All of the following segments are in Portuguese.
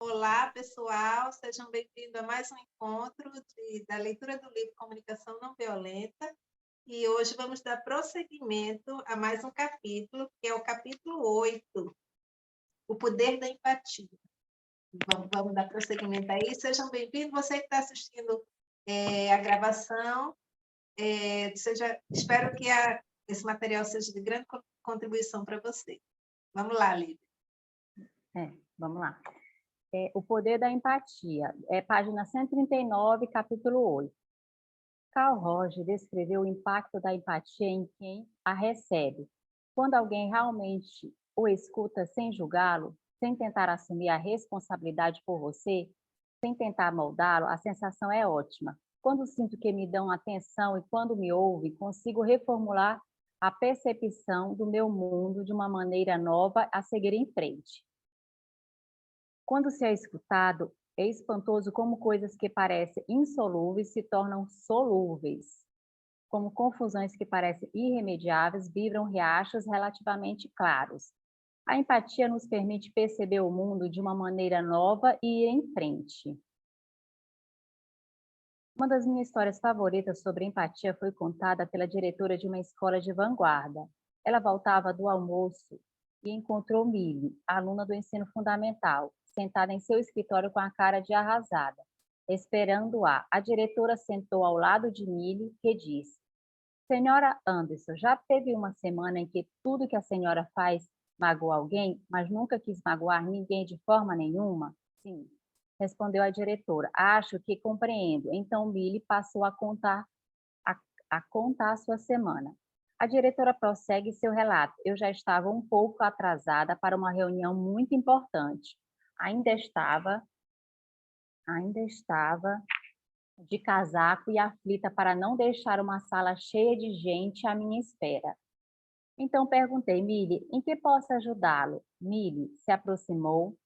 Olá, pessoal, sejam bem-vindos a mais um encontro da leitura do livro Comunicação Não Violenta. E hoje vamos dar prosseguimento a mais um capítulo, que é o capítulo 8, O Poder da Empatia. Vamos dar prosseguimento aí. Sejam bem-vindos. Você que está assistindo a gravação, espero que esse material seja de grande contribuição para você. Vamos lá, Lívia. Vamos lá. O Poder da Empatia, página 139, capítulo 8. Carl Rogers descreveu o impacto da empatia em quem a recebe. Quando alguém realmente o escuta sem julgá-lo, sem tentar assumir a responsabilidade por você, sem tentar moldá-lo, a sensação é ótima. Quando sinto que me dão atenção e quando me ouvem, consigo reformular a percepção do meu mundo de uma maneira nova a seguir em frente. Quando se é escutado, é espantoso como coisas que parecem insolúveis se tornam solúveis. Como confusões que parecem irremediáveis viram riachos relativamente claros. A empatia nos permite perceber o mundo de uma maneira nova e ir em frente. Uma das minhas histórias favoritas sobre empatia foi contada pela diretora de uma escola de vanguarda. Ela voltava do almoço e encontrou Millie, aluna do ensino fundamental, sentada em seu escritório com a cara de arrasada, esperando-a. A diretora sentou ao lado de Millie, que disse: Senhora Anderson, já teve uma semana em que tudo que a senhora faz magoa alguém, mas nunca quis magoar ninguém de forma nenhuma? Sim, respondeu a diretora. Acho que compreendo. Então Millie passou a contar a sua semana. A diretora prossegue seu relato. Eu já estava um pouco atrasada para uma reunião muito importante. Ainda estava de casaco e aflita para não deixar uma sala cheia de gente à minha espera. Então perguntei, Millie, em que posso ajudá-lo? Millie se aproximou,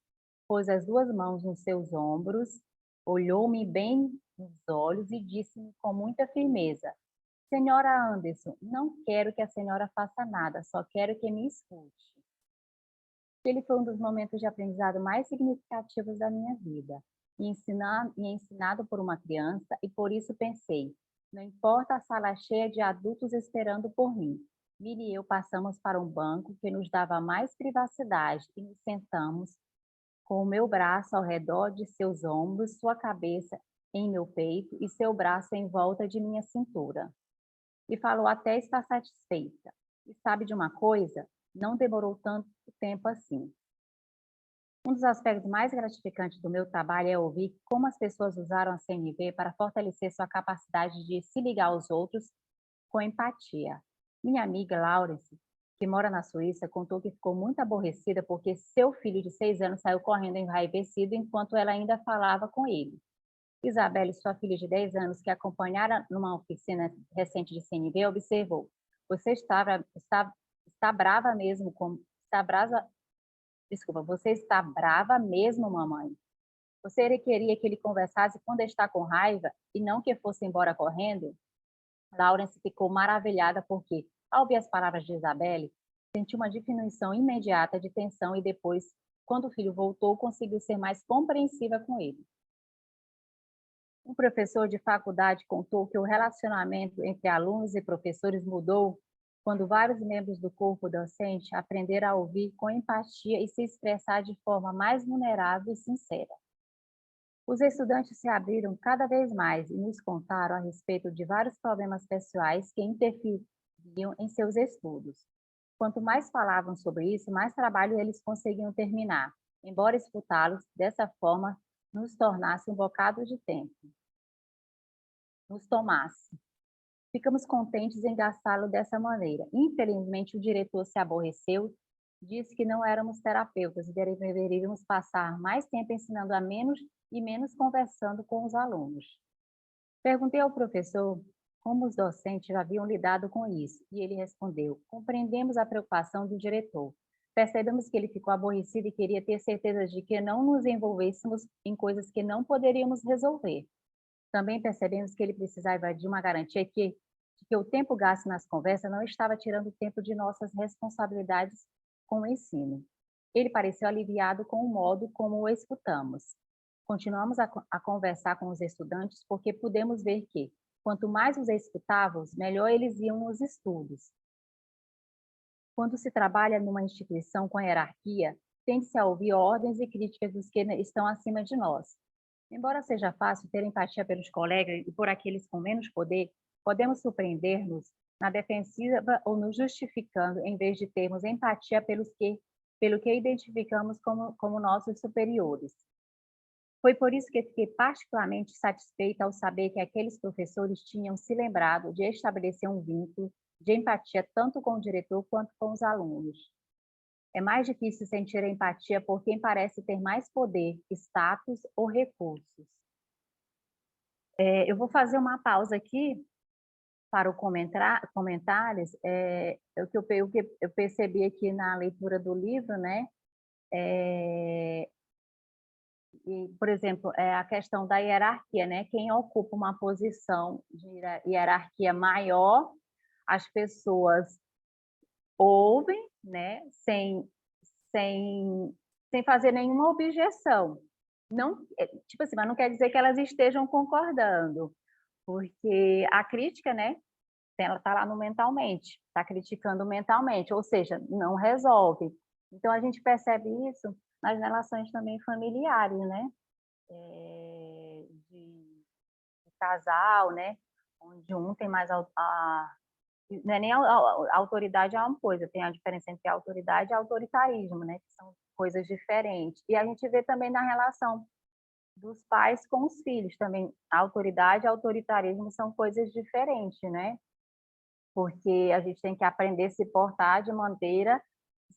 pôs as duas mãos nos seus ombros, olhou-me bem nos olhos e disse-me com muita firmeza: Senhora Anderson, não quero que a senhora faça nada, só quero que me escute. Ele foi um dos momentos de aprendizado mais significativos da minha vida, e ensinado por uma criança, e por isso pensei, não importa a sala cheia de adultos esperando por mim. Millie e eu passamos para um banco que nos dava mais privacidade e nos sentamos com o meu braço ao redor de seus ombros, sua cabeça em meu peito e seu braço em volta de minha cintura. E falou até estar satisfeita. E sabe de uma coisa? Não demorou tanto tempo assim. Um dos aspectos mais gratificantes do meu trabalho é ouvir como as pessoas usaram a CNV para fortalecer sua capacidade de se ligar aos outros com empatia. Minha amiga Laurence, que mora na Suíça, contou que ficou muito aborrecida porque seu filho de 6 anos saiu correndo enraivecido enquanto ela ainda falava com ele. Isabelle, sua filha de 10 anos, que acompanhara numa oficina recente de CNV, observou: Você está brava mesmo com... você está brava mesmo, mamãe? Você queria que ele conversasse quando está com raiva e não que fosse embora correndo? Laurence ficou maravilhada porque, ao ouvir as palavras de Isabelle, sentiu uma diminuição imediata de tensão e depois, quando o filho voltou, conseguiu ser mais compreensiva com ele. Um professor de faculdade contou que o relacionamento entre alunos e professores mudou quando vários membros do corpo docente aprenderam a ouvir com empatia e se expressar de forma mais vulnerável e sincera. Os estudantes se abriram cada vez mais e nos contaram a respeito de vários problemas pessoais que interferiam em seus estudos. Quanto mais falavam sobre isso, mais trabalho eles conseguiam terminar, embora escutá-los dessa forma nos tornasse um bocado de tempo. Nos tomasse. Ficamos contentes em gastá-lo dessa maneira. Infelizmente, o diretor se aborreceu, disse que não éramos terapeutas e deveríamos passar mais tempo ensinando a menos e menos conversando com os alunos. Perguntei ao professor como os docentes já haviam lidado com isso, e ele respondeu: compreendemos a preocupação do diretor. Percebemos que ele ficou aborrecido e queria ter certeza de que não nos envolvêssemos em coisas que não poderíamos resolver. Também percebemos que ele precisava de uma garantia de que o tempo gasto nas conversas não estava tirando tempo de nossas responsabilidades com o ensino. Ele pareceu aliviado com o modo como o escutamos. Continuamos a conversar com os estudantes porque pudemos ver que, quanto mais os escutávamos, melhor eles iam nos estudos. Quando se trabalha numa instituição com hierarquia, tende-se a ouvir ordens e críticas dos que estão acima de nós. Embora seja fácil ter empatia pelos colegas e por aqueles com menos poder, podemos surpreender-nos na defensiva ou nos justificando em vez de termos empatia pelo que identificamos como nossos superiores. Foi por isso que fiquei particularmente satisfeita ao saber que aqueles professores tinham se lembrado de estabelecer um vínculo de empatia tanto com o diretor quanto com os alunos. É mais difícil sentir empatia por quem parece ter mais poder, status ou recursos. Eu vou fazer uma pausa aqui para o comentários. O que eu percebi aqui na leitura do livro, né? Por exemplo, a questão da hierarquia, né? Quem ocupa uma posição de hierarquia maior, as pessoas ouvem, né? Sem fazer nenhuma objeção. Não, tipo assim, mas não quer dizer que elas estejam concordando, porque a crítica, né? Ela está lá no mentalmente, está criticando mentalmente, ou seja, não resolve. Então a gente percebe isso nas relações também familiares, né? De casal, né? Onde um tem mais não é nem a autoridade é uma coisa, tem a diferença entre autoridade e autoritarismo, né? Que são coisas diferentes. E a gente vê também na relação dos pais com os filhos também. A autoridade e autoritarismo são coisas diferentes, né? Porque a gente tem que aprender a se portar de maneira que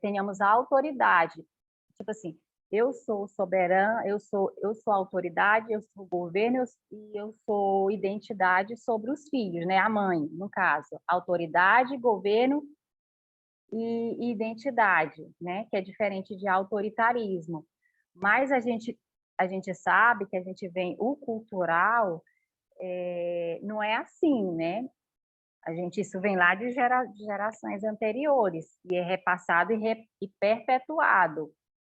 tenhamos a autoridade. Tipo assim, eu sou soberana, eu sou autoridade, eu sou governo e eu sou identidade sobre os filhos, né? A mãe, no caso, autoridade, governo e identidade, né? Que é diferente de autoritarismo. Mas a gente sabe que a gente vem o cultural não é assim, né? Isso vem lá de gerações anteriores e é repassado e perpetuado.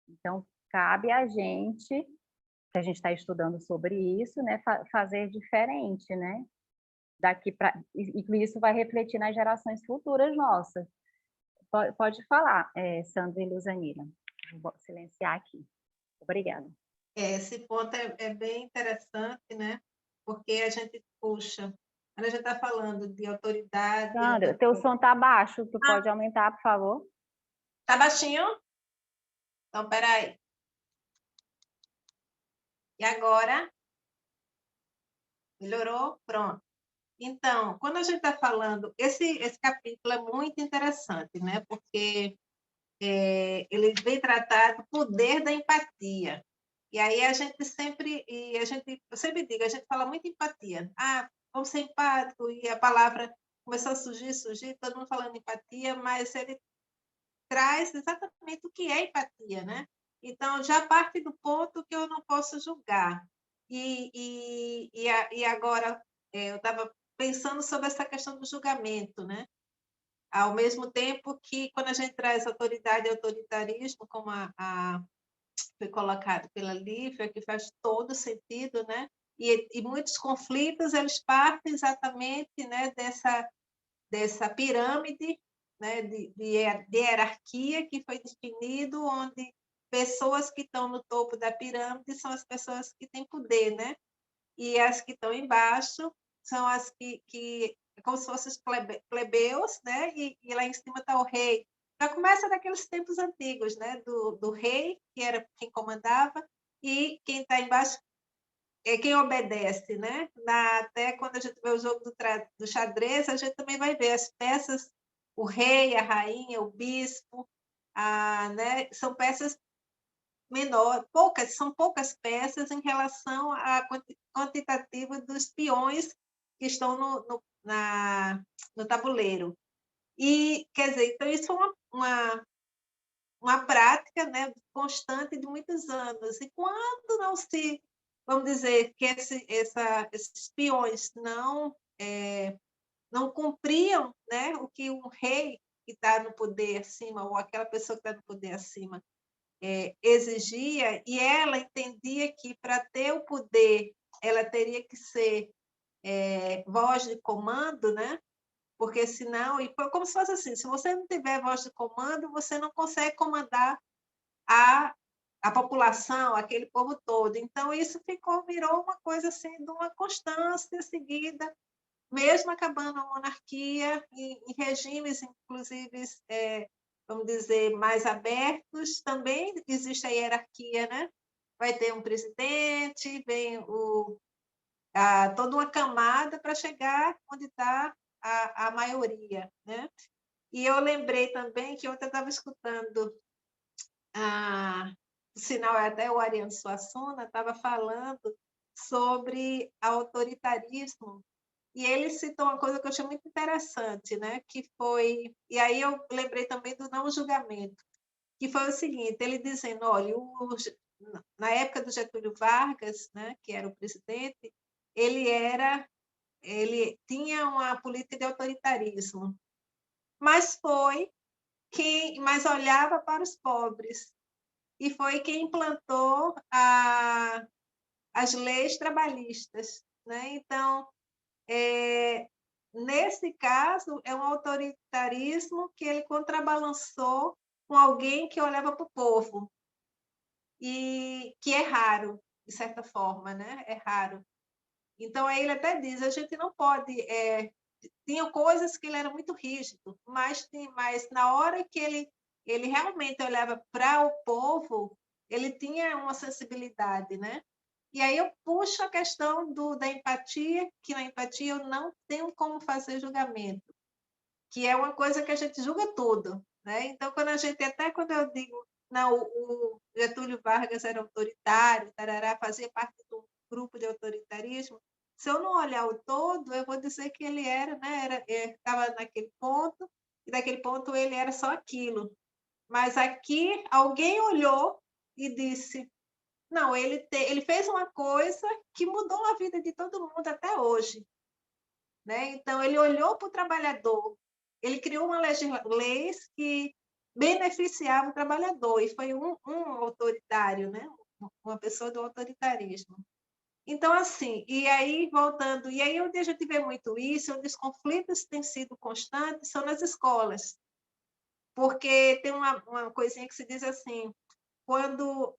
Então, cabe a gente, que a gente está estudando sobre isso, né, fazer diferente, né? E isso vai refletir nas gerações futuras nossas. Pode falar, Sandra e Luzanira. Vou silenciar aqui. Obrigada. Esse ponto é bem interessante, né? Porque a gente puxa, quando a gente está falando de autoridade... Sandra, teu som está baixo, tu pode aumentar, por favor? Está baixinho? Então, espera aí. E agora? Melhorou? Pronto. Então, quando a gente está falando, esse capítulo é muito interessante, né? Porque ele vem tratar do poder da empatia. E aí eu sempre digo, a gente fala muito empatia. Vamos ser empáticos, e a palavra começou a surgir, todo mundo falando empatia, mas ele traz exatamente o que é empatia, né? Então, já parte do ponto que eu não posso julgar. E agora, eu estava pensando sobre essa questão do julgamento, né? Ao mesmo tempo que, quando a gente traz autoridade e autoritarismo, como foi colocado pela Lívia, que faz todo sentido, né? E muitos conflitos, eles partem exatamente, né, dessa pirâmide, né, de hierarquia que foi definido, onde pessoas que estão no topo da pirâmide são as pessoas que têm poder, né? E as que estão embaixo são as que como se fossem os plebeus, né? E lá em cima está o rei. Já começa daqueles tempos antigos, né? Do rei, que era quem comandava, e quem está embaixo é quem obedece, né? Até quando a gente vê o jogo do xadrez, a gente também vai ver as peças, o rei, a rainha, o bispo, né? São peças menor, são poucas peças em relação à quantitativa dos peões que estão no tabuleiro. E, quer dizer, então isso é uma prática, né, constante de muitos anos. E quando não se, vamos dizer, que esses peões não cumpriam, né, o que um rei que está no poder acima, ou aquela pessoa que está no poder acima, exigia, e ela entendia que para ter o poder ela teria que ser voz de comando, né? Porque senão, e foi como se fosse assim, se você não tiver voz de comando, você não consegue comandar a, a população, aquele povo todo. Então, isso virou uma coisa assim, de uma constância seguida, mesmo acabando a monarquia, em regimes, inclusive, vamos dizer, mais abertos, também existe a hierarquia, né? Vai ter um presidente, vem toda uma camada para chegar onde está a maioria, né? E eu lembrei também que ontem eu estava escutando o sinal, até o Ariano Suassuna estava falando sobre autoritarismo, e ele citou uma coisa que eu achei muito interessante, né? Que foi, e aí eu lembrei também do não julgamento, que foi o seguinte, ele dizendo, olha, na época do Getúlio Vargas, né, que era o presidente, ele tinha uma política de autoritarismo, mas mas olhava para os pobres, e foi quem implantou as leis trabalhistas, né? Então, nesse caso, é um autoritarismo que ele contrabalançou com alguém que olhava para o povo, e que é raro, de certa forma, né? É raro. Então, aí ele até diz, a gente não pode... tinha coisas que ele era muito rígido, mas na hora que ele realmente olhava para o povo, ele tinha uma sensibilidade, né? E aí eu puxo a questão da empatia, que na empatia eu não tenho como fazer julgamento, que é uma coisa que a gente julga tudo, né? Então, até quando eu digo, não, o Getúlio Vargas era autoritário, tarará, fazia parte do grupo de autoritarismo, se eu não olhar o todo, eu vou dizer que ele era, né? Estava naquele ponto, e daquele ponto ele era só aquilo. Mas aqui alguém olhou e disse, não, ele fez uma coisa que mudou a vida de todo mundo até hoje, né? Então, ele olhou para o trabalhador, ele criou leis que beneficiavam o trabalhador, e foi um autoritário, né? Uma pessoa do autoritarismo. Então, assim, e aí, voltando, e aí onde a gente vê muito isso, onde os conflitos têm sido constantes, são nas escolas. Porque tem uma coisinha que se diz assim, quando,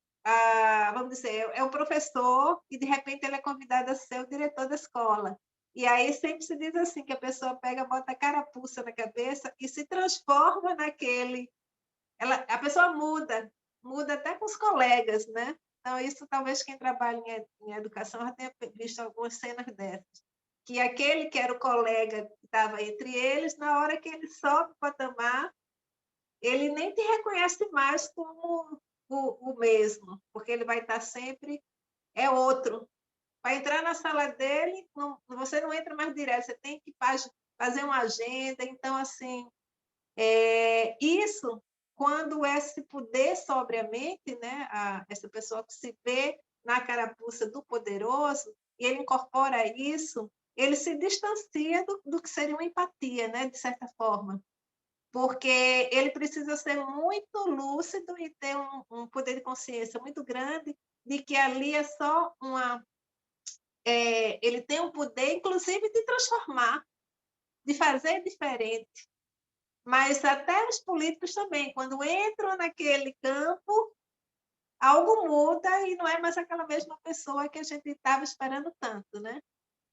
vamos dizer, é o professor e, de repente, ele é convidado a ser o diretor da escola. E aí sempre se diz assim, que a pessoa pega, bota a carapuça na cabeça e se transforma naquele... a pessoa muda até com os colegas, né? Então, isso talvez quem trabalha em educação já tenha visto algumas cenas dessas. Que aquele que era o colega que estava entre eles, na hora que ele sobe o patamar, ele nem te reconhece mais como o mesmo, porque ele vai estar sempre, outro. Para entrar na sala dele, você não entra mais direto, você tem que fazer uma agenda. Então, assim, isso, quando esse poder sobre a mente, né, essa pessoa que se vê na carapuça do poderoso, e ele incorpora isso, ele se distancia do que seria uma empatia, né, de certa forma, porque ele precisa ser muito lúcido e ter um poder de consciência muito grande de que ali é só ele tem um poder, inclusive, de transformar, de fazer diferente. Mas até os políticos também, quando entram naquele campo, algo muda e não é mais aquela mesma pessoa que a gente estava esperando tanto, né?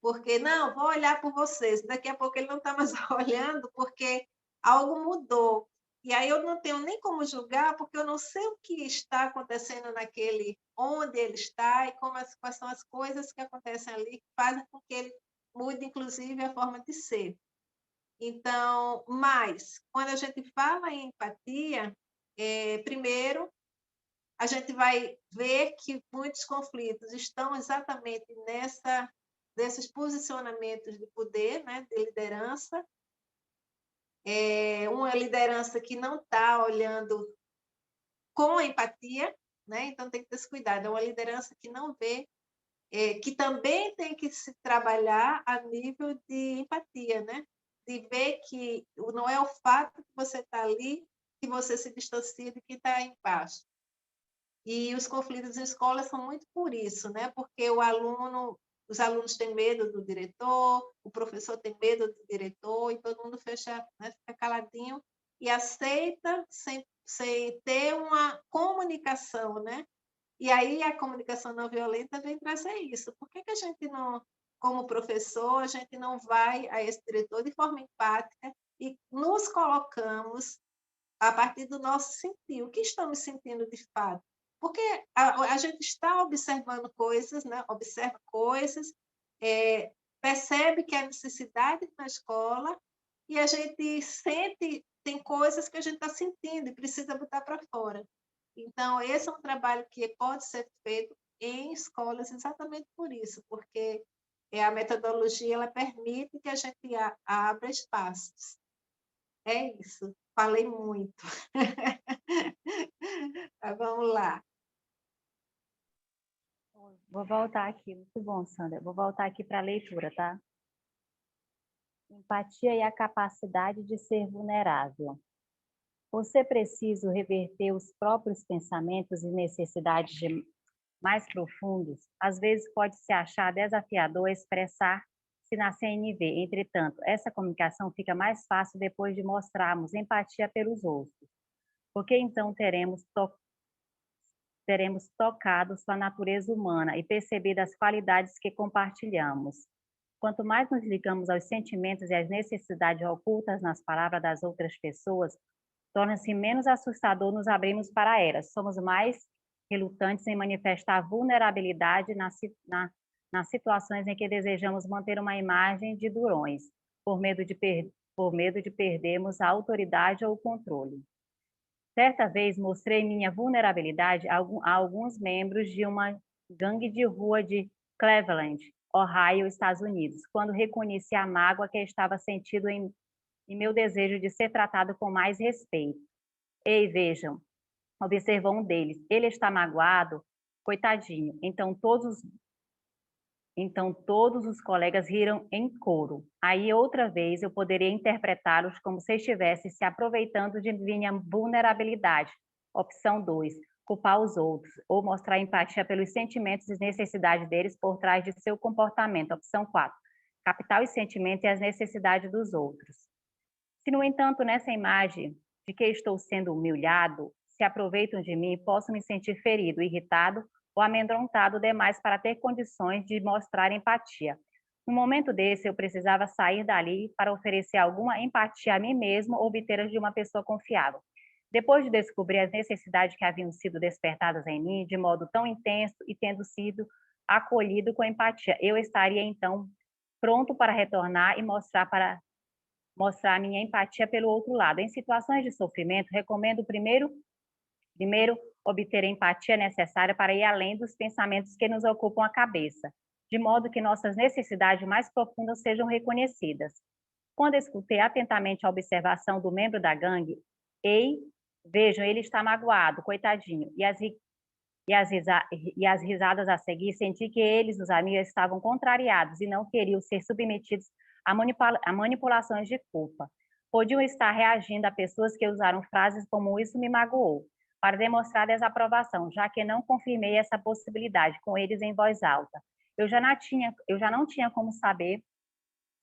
Porque, não, vou olhar por vocês. Daqui a pouco ele não está mais olhando porque algo mudou. E aí eu não tenho nem como julgar, porque eu não sei o que está acontecendo onde ele está e quais são as coisas que acontecem ali que fazem com que ele mude, inclusive, a forma de ser. Então, mas, quando a gente fala em empatia, primeiro, a gente vai ver que muitos conflitos estão exatamente desses posicionamentos de poder, né, de liderança, uma liderança que não está olhando com empatia, né? Então tem que ter esse cuidado, é uma liderança que não vê, que também tem que se trabalhar a nível de empatia, né? de ver que não é o fato que você está ali que você se distancia de quem está embaixo. E os conflitos em escola são muito por isso, né? Porque os alunos têm medo do diretor, o professor tem medo do diretor, e todo mundo fecha, né, fica caladinho e aceita sem ter uma comunicação, né? E aí a comunicação não violenta vem trazer isso. Por que a gente não, como professor, a gente não vai a esse diretor de forma empática e nos colocamos a partir do nosso sentir? O que estamos sentindo de fato? Porque a gente está observando coisas, né? Observa coisas, percebe que há necessidade na escola e a gente sente, tem coisas que a gente está sentindo e precisa botar para fora. Então, esse é um trabalho que pode ser feito em escolas exatamente por isso, porque a metodologia ela permite que a gente abra espaços. É isso. Falei muito. Mas vamos lá. Vou voltar aqui, muito bom, Sandra. Vou voltar aqui para a leitura, tá? Empatia e a capacidade de ser vulnerável. Você precisa reverter os próprios pensamentos e necessidades mais profundos. Às vezes pode se achar desafiador expressar-se na CNV. Entretanto, essa comunicação fica mais fácil depois de mostrarmos empatia pelos outros, porque então teremos tocado sua natureza humana e percebido as qualidades que compartilhamos. Quanto mais nos ligamos aos sentimentos e às necessidades ocultas nas palavras das outras pessoas, torna-se menos assustador nos abrirmos para elas. Somos mais relutantes em manifestar vulnerabilidade nas situações em que desejamos manter uma imagem de durões, por medo de perdermos a autoridade ou o controle. Certa vez mostrei minha vulnerabilidade a alguns membros de uma gangue de rua de Cleveland, Ohio, Estados Unidos, quando reconheci a mágoa que estava sentindo em meu desejo de ser tratado com mais respeito. Ei, vejam, observou um deles. Ele está magoado? Coitadinho. Então todos os colegas riram em coro. Aí outra vez eu poderia interpretá-los como se estivesse se aproveitando de minha vulnerabilidade. Opção 2, culpar os outros, ou mostrar empatia pelos sentimentos e necessidades deles por trás de seu comportamento. Opção 4, captar os sentimentos e as necessidades dos outros. Se, no entanto, nessa imagem de que estou sendo humilhado, se aproveitam de mim, posso me sentir ferido, irritado ou amedrontado demais para ter condições de mostrar empatia. No momento desse, eu precisava sair dali para oferecer alguma empatia a mim mesmo ou obter-a de uma pessoa confiável. Depois de descobrir as necessidades que haviam sido despertadas em mim de modo tão intenso e tendo sido acolhido com empatia, eu estaria então pronto para retornar e mostrar minha empatia pelo outro lado. Em situações de sofrimento, recomendo primeiro obter a empatia necessária para ir além dos pensamentos que nos ocupam a cabeça, de modo que nossas necessidades mais profundas sejam reconhecidas. Quando escutei atentamente a observação do membro da gangue, vejam, ele está magoado, coitadinho, e as risadas a seguir, senti que eles, os amigos, estavam contrariados e não queriam ser submetidos a manipulações de culpa. Podiam estar reagindo a pessoas que usaram frases como "isso me magoou", para demonstrar desaprovação, já que não confirmei essa possibilidade com eles em voz alta. Eu já não tinha como saber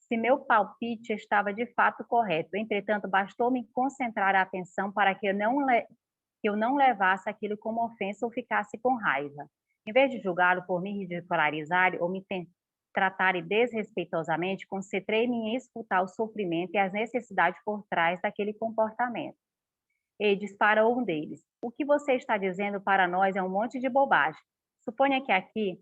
se meu palpite estava de fato correto. Entretanto, bastou-me concentrar a atenção para que eu não levasse aquilo como ofensa ou ficasse com raiva. Em vez de julgá-lo por me ridicularizar ou me tratar desrespeitosamente, concentrei-me em escutar o sofrimento e as necessidades por trás daquele comportamento. E disparou um deles. O que você está dizendo para nós é um monte de bobagem. Suponha que aqui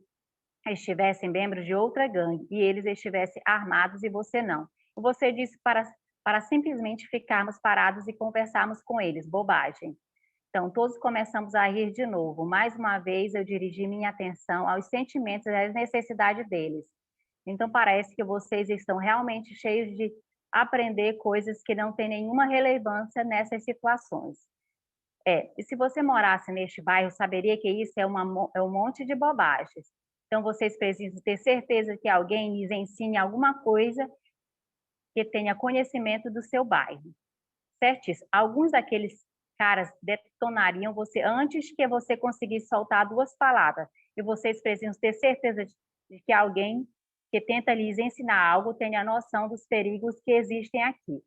estivessem membros de outra gangue e eles estivessem armados e você não. Você disse para simplesmente ficarmos parados e conversarmos com eles. Bobagem. Então, todos começamos a rir de novo. Mais uma vez, eu dirigi minha atenção aos sentimentos e às necessidades deles. Então, parece que vocês estão realmente cheios de aprender coisas que não têm nenhuma relevância nessas situações. E se você morasse neste bairro, saberia que isso é um monte de bobagens. Então, vocês precisam ter certeza que alguém lhes ensine alguma coisa que tenha conhecimento do seu bairro. Certíssimo. Alguns daqueles caras detonariam você antes que você conseguisse soltar 2 palavras, e vocês precisam ter certeza de que alguém que tenta lhes ensinar algo tenha noção dos perigos que existem aqui.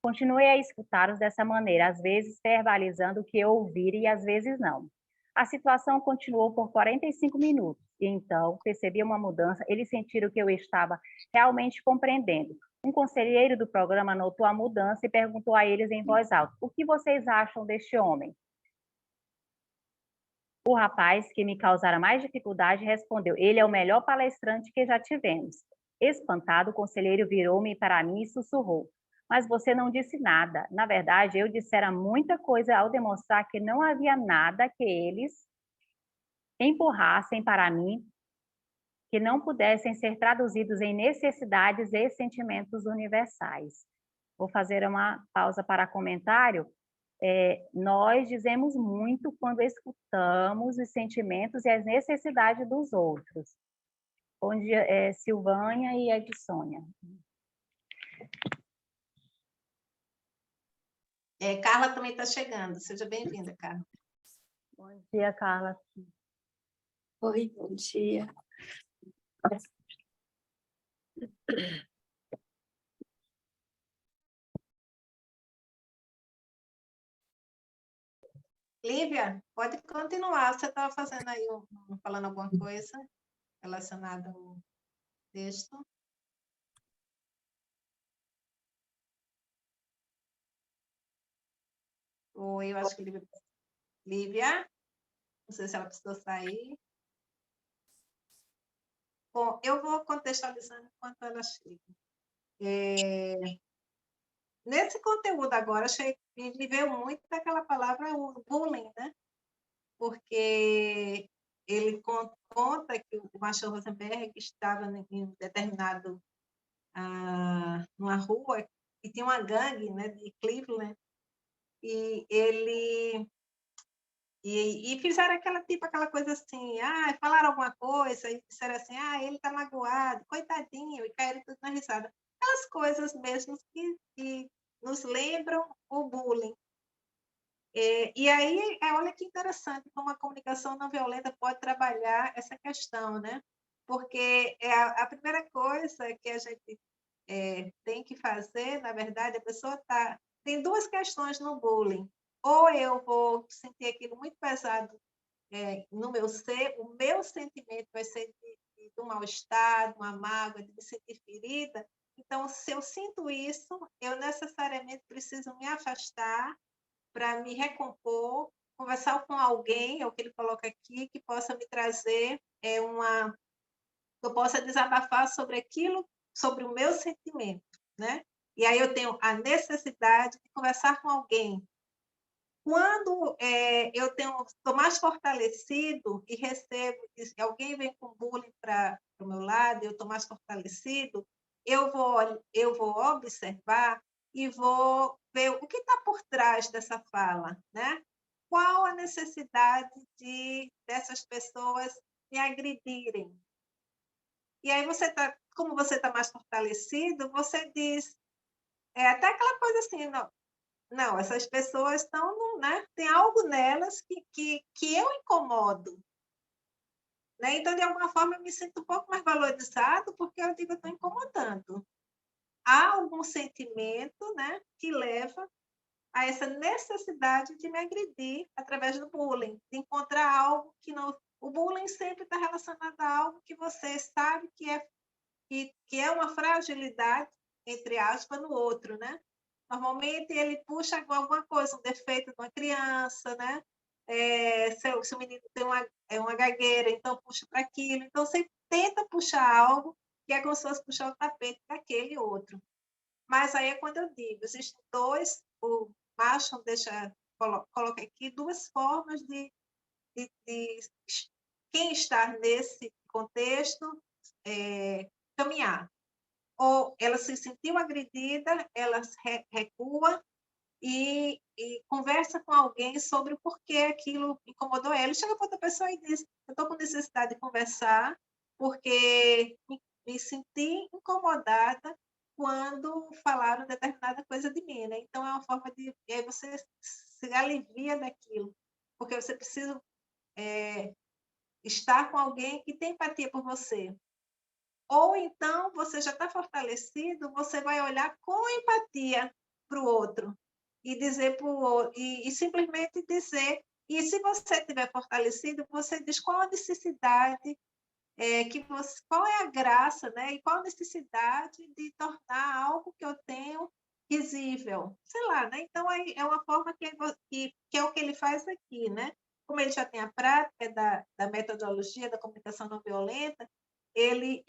Continuei a escutá-los dessa maneira, às vezes verbalizando o que eu ouvira e às vezes não. A situação continuou por 45 minutos, e então percebi uma mudança. Eles sentiram que eu estava realmente compreendendo. Um conselheiro do programa notou a mudança e perguntou a eles em voz alta: o que vocês acham deste homem? O rapaz, que me causara mais dificuldade, respondeu: ele é o melhor palestrante que já tivemos. Espantado, o conselheiro virou-me para mim e sussurrou: mas você não disse nada. Na verdade, eu dissera muita coisa ao demonstrar que não havia nada que eles empurrassem para mim que não pudessem ser traduzidos em necessidades e sentimentos universais. Vou fazer uma pausa para comentário. Nós dizemos muito quando escutamos os sentimentos e as necessidades dos outros. Bom dia, Silvânia e Edsônia. Carla também está chegando. Seja bem-vinda, Carla. Bom dia, Carla. Oi, bom dia. Lívia, pode continuar. Você estava fazendo aí, falando alguma coisa relacionada ao texto? Ou eu acho que Lívia, não sei se ela precisou sair. Bom, eu vou contextualizando enquanto ela chega. Nesse conteúdo agora, me veio muito daquela palavra o bullying, né? Porque ele conta que o Marshall Rosenberg estava em determinado numa rua e tinha uma gangue, né, de Cleveland, e ele e fizeram aquela coisa assim, falaram alguma coisa e disseram assim, ele está magoado, coitadinho, e caíram tudo na risada. Aquelas coisas mesmo que nos lembram o bullying. E aí, olha que interessante como a comunicação não violenta pode trabalhar essa questão, né? Porque a primeira coisa que a gente tem que fazer, na verdade, a pessoa tem 2 questões no bullying. Ou eu vou sentir aquilo muito pesado no meu ser, o meu sentimento vai ser de um mal-estar, de uma mágoa, de me sentir ferida. Então, se eu sinto isso, eu necessariamente preciso me afastar para me recompor, conversar com alguém, é o que ele coloca aqui, que possa me trazer eu possa desabafar sobre aquilo, sobre o meu sentimento, né? E aí eu tenho a necessidade de conversar com alguém. Quando eu estou mais fortalecido e recebo, se alguém vem com bullying para o meu lado, eu estou mais fortalecido, eu vou observar e vou ver o que está por trás dessa fala, né? Qual a necessidade dessas pessoas me agredirem? E aí como você está mais fortalecido, você diz, até aquela coisa assim, não, essas pessoas estão, né? Tem algo nelas que eu incomodo. Né? Então, de alguma forma, eu me sinto um pouco mais valorizado porque eu digo, eu estou incomodando. Há algum sentimento, né, que leva a essa necessidade de me agredir através do bullying, de encontrar algo que não... O bullying sempre está relacionado a algo que você sabe que é uma fragilidade, entre aspas, no outro, né? Normalmente ele puxa alguma coisa, um defeito de uma criança, né? Se o menino tem uma gagueira, então puxa para aquilo. Então, você tenta puxar algo que é como se fosse puxar o tapete daquele outro. Mas aí é quando eu digo, existem o Marshall coloca aqui 2 formas de quem está nesse contexto caminhar. Ou ela se sentiu agredida, ela recua e conversa com alguém sobre o porquê aquilo incomodou ela. E chega para outra pessoa e diz, eu estou com necessidade de conversar porque me senti incomodada quando falaram determinada coisa de mim, né? Então, é uma forma de... E aí você se alivia daquilo, porque você precisa estar com alguém que tem empatia por você. Ou então, você já está fortalecido, você vai olhar com empatia para o outro e dizer para o outro, e simplesmente dizer. E se você estiver fortalecido, você diz qual a necessidade, qual é a graça, né? E qual a necessidade de tornar algo que eu tenho risível, sei lá, né? Então é uma forma que é o que ele faz aqui, né? Como ele já tem a prática da metodologia da comunicação não violenta, ele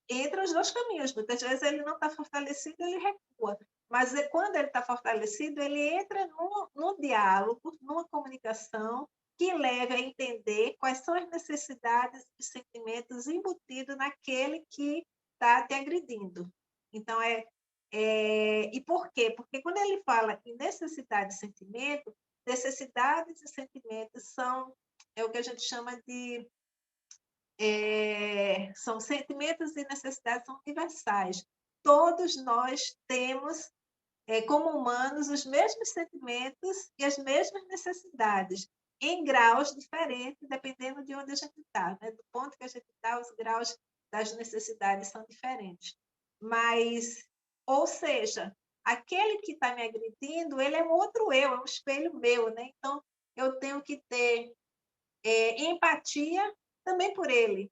entra os dois caminhos. Muitas vezes ele não está fortalecido, ele recua. Mas quando ele está fortalecido, ele entra no diálogo, numa comunicação que leve a entender quais são as necessidades e sentimentos embutidos naquele que está te agredindo. Então, e por quê? Porque quando ele fala em necessidade e sentimento, necessidades e sentimentos são o que a gente chama de... são sentimentos e necessidades são universais. Todos nós temos, como humanos, os mesmos sentimentos e as mesmas necessidades, em graus diferentes, dependendo de onde a gente está, né? Do ponto que a gente está, os graus das necessidades são diferentes. Mas, ou seja, aquele que está me agredindo, ele é um outro eu, é um espelho meu, né? Então, eu tenho que ter empatia também por ele.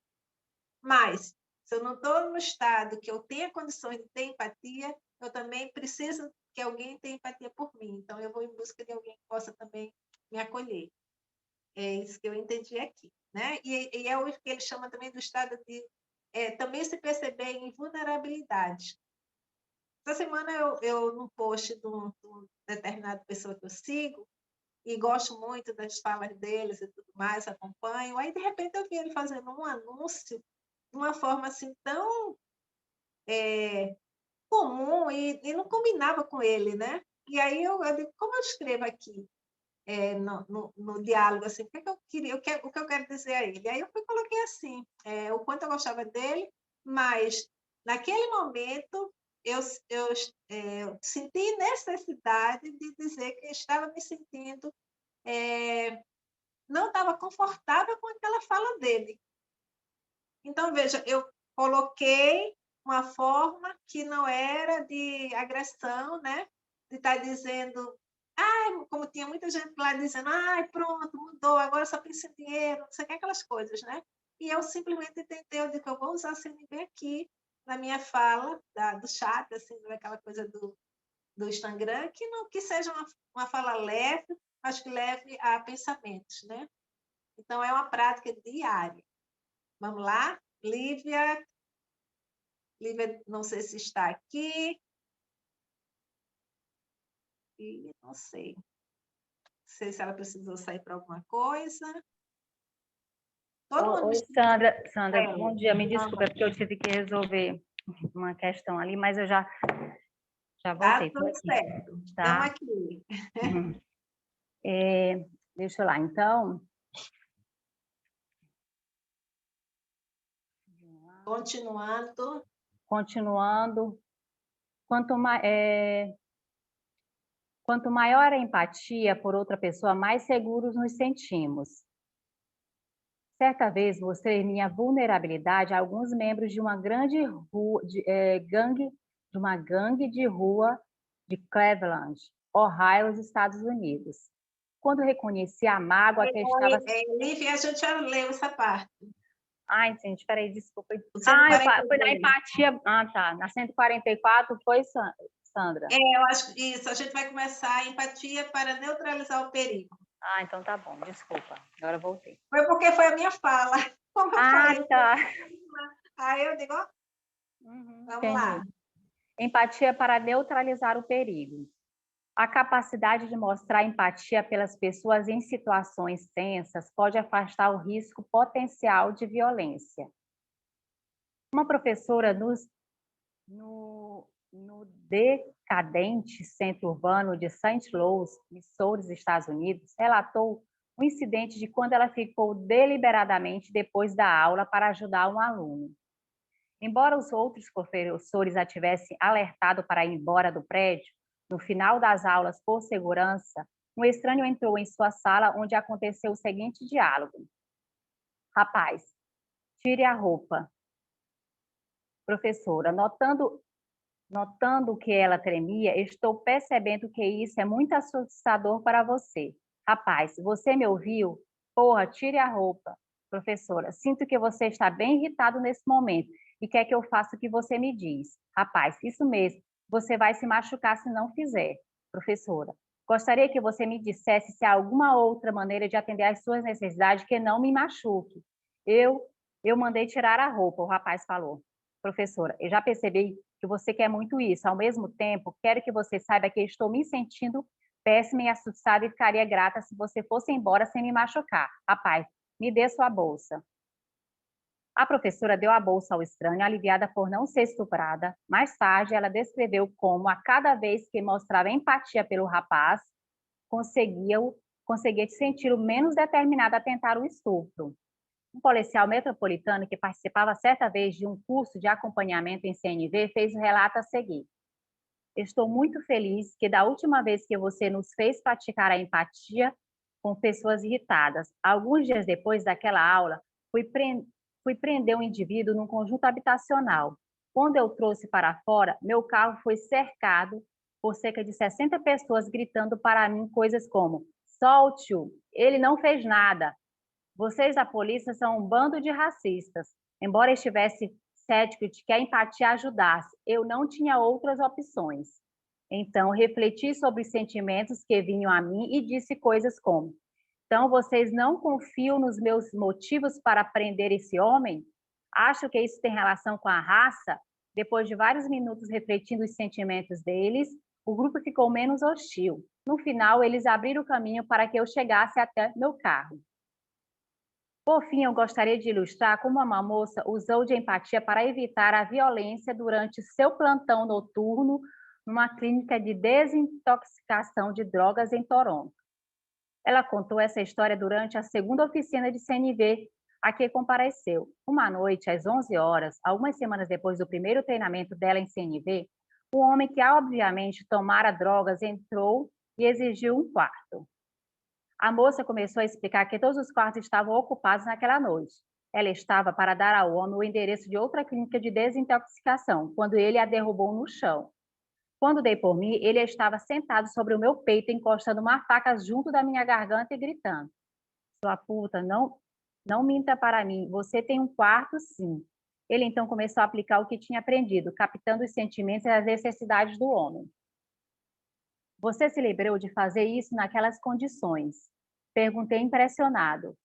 Mas, se eu não estou no estado que eu tenha condições de ter empatia, eu também preciso que alguém tenha empatia por mim. Então, eu vou em busca de alguém que possa também me acolher. É isso que eu entendi aqui, né? E é o que ele chama também do estado de também se perceber em vulnerabilidade. Essa semana eu num post de uma determinada pessoa que eu sigo, e gosto muito das falas deles e tudo mais, acompanho. Aí, de repente, eu vi ele fazendo um anúncio de uma forma assim tão comum e não combinava com ele, né? E aí eu digo, como eu escrevo aqui no diálogo, assim, o que eu queria, o que eu quero dizer a ele? Aí eu coloquei assim, o quanto eu gostava dele, mas naquele momento eu senti necessidade de dizer que eu estava me sentindo, não estava confortável com aquela fala dele. Então, veja, eu coloquei uma forma que não era de agressão, né? De estar dizendo, como tinha muita gente lá dizendo, pronto, mudou, agora só pensa em dinheiro, não sei o que, aquelas coisas, né? E eu simplesmente tentei, eu digo que eu vou usar a CNV aqui na minha fala, do chat, assim, daquela coisa do Instagram, que seja uma fala leve, mas que leve a pensamentos, né? Então, é uma prática diária. Vamos lá? Lívia, não sei se está aqui. E não sei. Não sei se ela precisou sair para alguma coisa. Todo mundo Oi, Sandra, bom dia. Me desculpa, é porque eu tive que resolver uma questão ali, mas eu já voltei. Tudo certo. Tá? Estamos aqui. Uhum. Deixa eu lá, então. Continuando. Quanto maior a empatia por outra pessoa, mais seguros nos sentimos. Certa vez mostrei minha vulnerabilidade a alguns membros de uma grande gangue de rua de Cleveland, Ohio, nos Estados Unidos. Quando reconheci a mágoa que estava... Lívia, a gente já leu essa parte. Ai, gente, espera aí, desculpa. Foi na 142. empatia... tá. Na 144 foi, Sandra? Eu acho que isso. A gente vai começar a empatia para neutralizar o perigo. Então tá bom, desculpa. Agora eu voltei. Foi porque foi a minha fala. Como eu falei. Tá. Aí eu digo, vamos lá. Empatia para neutralizar o perigo. A capacidade de mostrar empatia pelas pessoas em situações tensas pode afastar o risco potencial de violência. Uma professora no decadente centro urbano de St. Louis, Missouri, Estados Unidos, relatou um incidente de quando ela ficou deliberadamente depois da aula para ajudar um aluno. Embora os outros professores a tivessem alertado para ir embora do prédio, no final das aulas, por segurança, um estranho entrou em sua sala onde aconteceu o seguinte diálogo. Rapaz, tire a roupa. Professora, notando que ela tremia, estou percebendo que isso é muito assustador para você. Rapaz, você me ouviu? Porra, tire a roupa. Professora, sinto que você está bem irritado nesse momento e quer que eu faça o que você me diz. Rapaz, isso mesmo, você vai se machucar se não fizer. Professora, gostaria que você me dissesse se há alguma outra maneira de atender às suas necessidades que não me machuque. Eu, eu mandei tirar a roupa, o rapaz falou. Professora, eu já percebi que você quer muito isso. Ao mesmo tempo, quero que você saiba que estou me sentindo péssima e assustada e ficaria grata se você fosse embora sem me machucar. Rapaz, me dê sua bolsa. A professora deu a bolsa ao estranho, aliviada por não ser estuprada. Mais tarde, ela descreveu como, a cada vez que mostrava empatia pelo rapaz, conseguia senti-lo menos determinado a tentar o estupro. Um policial metropolitano que participava certa vez de um curso de acompanhamento em CNV fez o relato a seguir. Estou muito feliz que da última vez que você nos fez praticar a empatia com pessoas irritadas, alguns dias depois daquela aula, fui prender um indivíduo num conjunto habitacional. Quando eu trouxe para fora, meu carro foi cercado por cerca de 60 pessoas gritando para mim coisas como: solte-o, ele não fez nada. Vocês da polícia são um bando de racistas. Embora estivesse cético de que a empatia ajudasse, eu não tinha outras opções. Então, refleti sobre os sentimentos que vinham a mim e disse coisas como: então, vocês não confiam nos meus motivos para prender esse homem? Acho que isso tem relação com a raça? Depois de vários minutos refletindo os sentimentos deles, o grupo ficou menos hostil. No final, eles abriram o caminho para que eu chegasse até meu carro. Por fim, eu gostaria de ilustrar como uma moça usou de empatia para evitar a violência durante seu plantão noturno numa clínica de desintoxicação de drogas em Toronto. Ela contou essa história durante a segunda oficina de CNV a que compareceu. Uma noite, às 11 horas, algumas semanas depois do primeiro treinamento dela em CNV, um homem que obviamente tomara drogas entrou e exigiu um quarto. A moça começou a explicar que todos os quartos estavam ocupados naquela noite. Ela estava para dar ao homem o endereço de outra clínica de desintoxicação, quando ele a derrubou no chão. Quando dei por mim, ele estava sentado sobre o meu peito, encostando uma faca junto da minha garganta e gritando: sua puta, não minta para mim, você tem um quarto, sim. Ele então começou a aplicar o que tinha aprendido, captando os sentimentos e as necessidades do homem. Você se lembrou de fazer isso naquelas condições? Perguntei impressionado.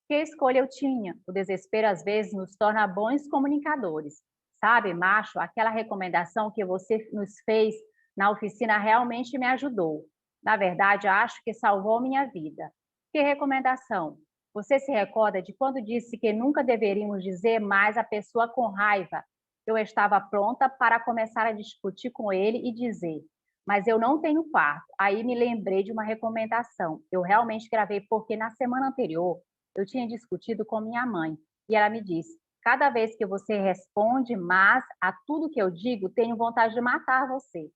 Que escolha eu tinha? O desespero às vezes nos torna bons comunicadores. Sabe, macho, aquela recomendação que você nos fez na oficina realmente me ajudou. Na verdade, acho que salvou minha vida. Que recomendação? Você se recorda de quando disse que nunca deveríamos dizer mais à pessoa com raiva? Eu estava pronta para começar a discutir com ele e dizer: mas eu não tenho quarto. Aí me lembrei de uma recomendação. Eu realmente gravei porque na semana anterior eu tinha discutido com minha mãe e ela me disse: cada vez que você responde mas a tudo que eu digo, tenho vontade de matar você.